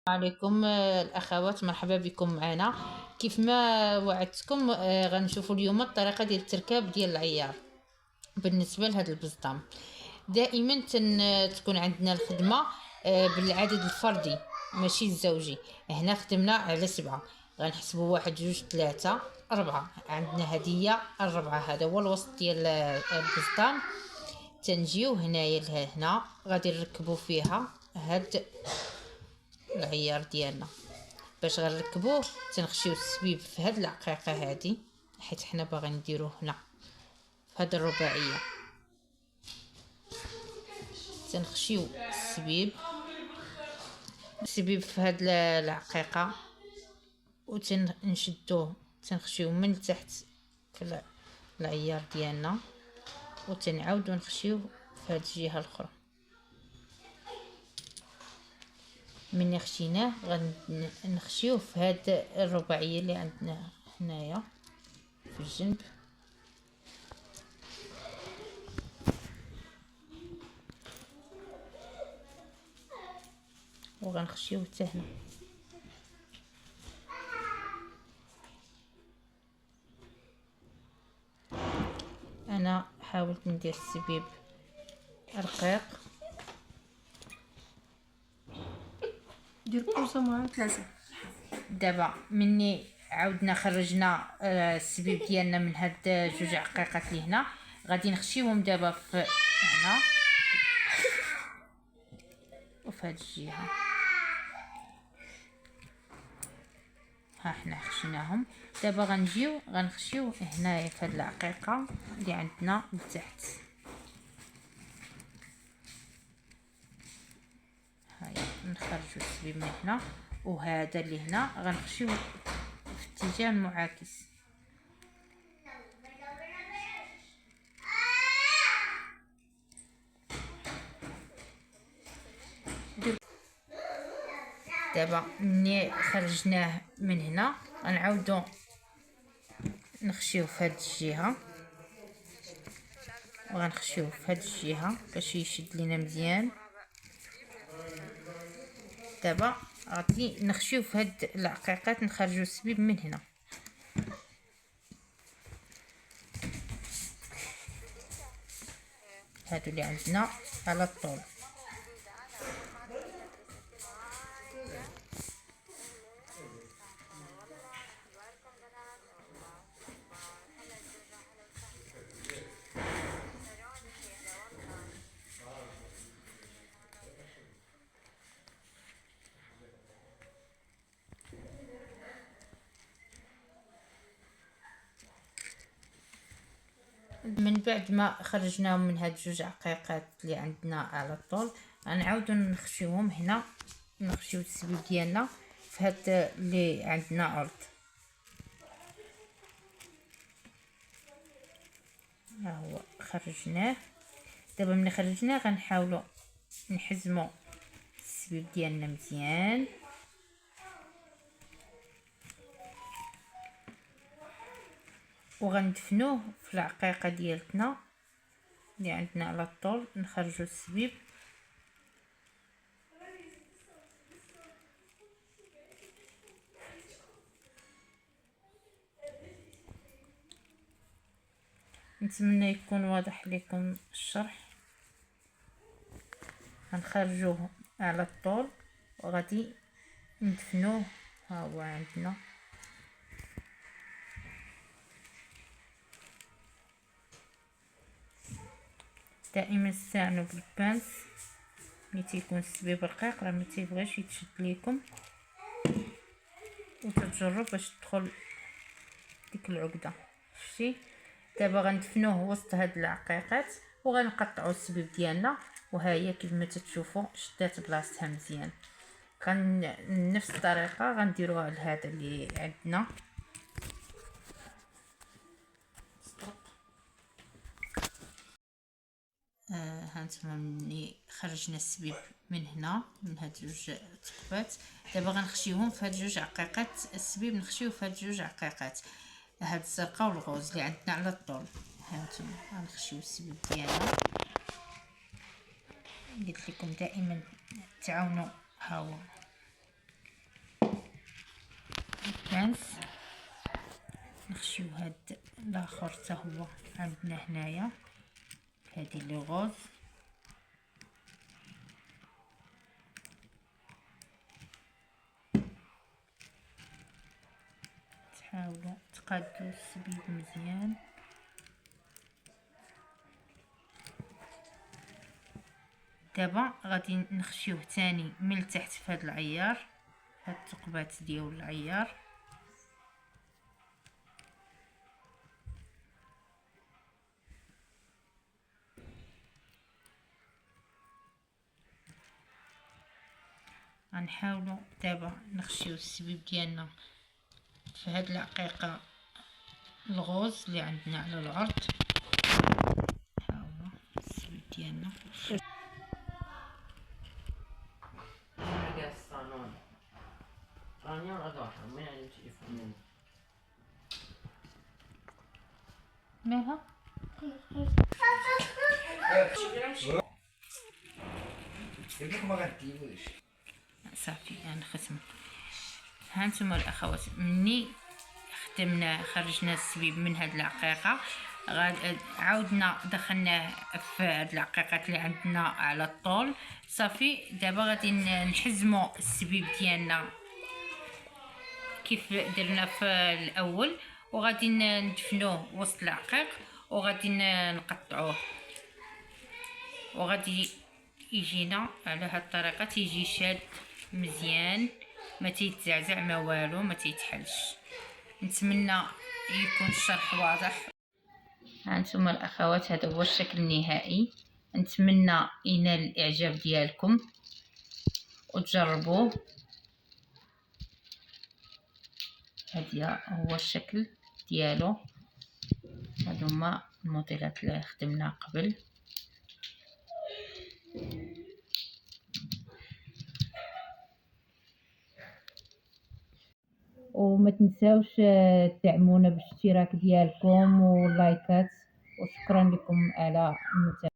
عليكم الاخوات، مرحبا بكم معنا. كيف ما وعدتكم غنشوفوا اليوم الطريقه ديال التركاب ديال العيار بالنسبه لهذا البزطام. دائما تكون عندنا الخدمه بالعدد الفردي ماشي الزوجي. هنا خدمنا على 7، غنحسبوا 1 2 3 4. عندنا هديه الربعه، هذا هو الوسط ديال البزطام. تنجيو هنايا لهنا غادي نركبوا فيها هاد العيار ديالنا. باش غنركبوه تنخشيو السبيب في هاد العقيقه هادي، حيت حنا باغيين نديروه هنا في هاد الرباعيه. تنخشيو السبيب في هاد العقيقه وتنشدوه، تنخشيو من التحت في العيار ديالنا وتنعاودو نخشيو في هاد الجهه الاخرى. من خشيناه غنخشيوه في هاد الرباعيه اللي عندنا هنايا في الجنب، وغنخشيوه حتى هنا. انا حاولت ندير السبيب رقيق. دير كوسه مع 3. دابا مني عاودنا خرجنا السبيب ديالنا من هاد 2 عقيقات اللي هنا، غادي نخشيوهم دابا في هنا وفي هاد الجهه. ها حنا خشيناهم، دابا غنجيو غنخشيو هنايا في هاد العقيقه اللي عندنا لتحت. هاي نخرجوا السبيب من هنا، وهذا اللي هنا غنخشيو في اتجاه معاكس. دابا ملي خرجناه من هنا غنعاودو نخشيو في هاد الجهه، وغنخشيو في هاد الجهه باش يشد لينا مزيان. دابا غادي نخشيو في هاد العقيقات، نخرجوا السبيب من هنا. هادو اللي عندنا على الطول. من بعد ما خرجناهم من هاد 2 عقيقات اللي عندنا على الطول، غنعاودو نخشيوهم هنا، نخشيو السبيب ديالنا في هاد اللي عندنا عرض. ها هو خرجناه. دابا ملي خرجناه غنحاولوا نحزموا السبيب ديالنا مزيان، وغندفنوه في العقيقه ديالتنا اللي عندنا على الطول. نخرجوا السبيب نتمنى يكون واضح لكم الشرح. غنخرجوه على الطول وغادي ندفنوه. ها هو عندنا دائما استعنوا بالبانس ملي تيكون السبيب رقيق، راه ما تيبغيش يتشد ليكم، وتتجرب باش تدخل ديك العقده. شتي؟ دابا غندفنوه وسط هاد العقيقات وغنقطعوا السبيب ديالنا، وها هي كيف ما تتشوفوا شدات بلاصتها مزيان. نفس الطريقه غنديروها لهذا اللي عندنا. هانتوما ملي خرجنا السبيب من هنا من هاد 2 ثقبات، دابا غنخشيوهم في هاد 2 عقيقات. السبيب نخشيوه في هاد 2 عقيقات، هاد الزرقاء والغوز اللي عندنا على الطول. هانتوما غنخشيو السبيب ديالنا. قلت لكم دائما تعاونوا. ها هو كانس. نخشيو هاد الاخر حتى هو عندنا هنايا، هادي لي غوز. تحاولوا تقادوا السبيب مزيان. دابا غادي نخشيوه تاني من التحت في هاد العيار، هاد الثقبات ديال العيار. غنحاولوا دابا نخشيو السبيب ديالنا في هاد العقيقه الغوز اللي عندنا على العرض. نحاولوا السبيب ديالنا مالها صافي. نختم. هانتوما الاخوات، مني خدمنا خرجنا السبيب من هاد العقيقه، عاودنا دخلناه في هاد العقيقات اللي عندنا على الطول. صافي دابا غادي نحزموا السبيب ديالنا كيف درنا في الاول، وغادي ندفنوه وسط العقيق، وغادي نقطعوه، وغادي يجينا على هاد الطريقه، تيجي شاد مزيان، ما تيتزعزع ما والو، ما تيتحلش. نتمنى يكون الشرح واضح. هانتوما الاخوات، هذا هو الشكل النهائي. نتمنى ينال الاعجاب ديالكم وتجربوه. هذا هو الشكل ديالو. هادو هما الموديلات اللي خدمنا قبل. وما تنساوش تدعمونا بالاشتراك ديالكم واللايكات، وشكرا لكم على المتابعة.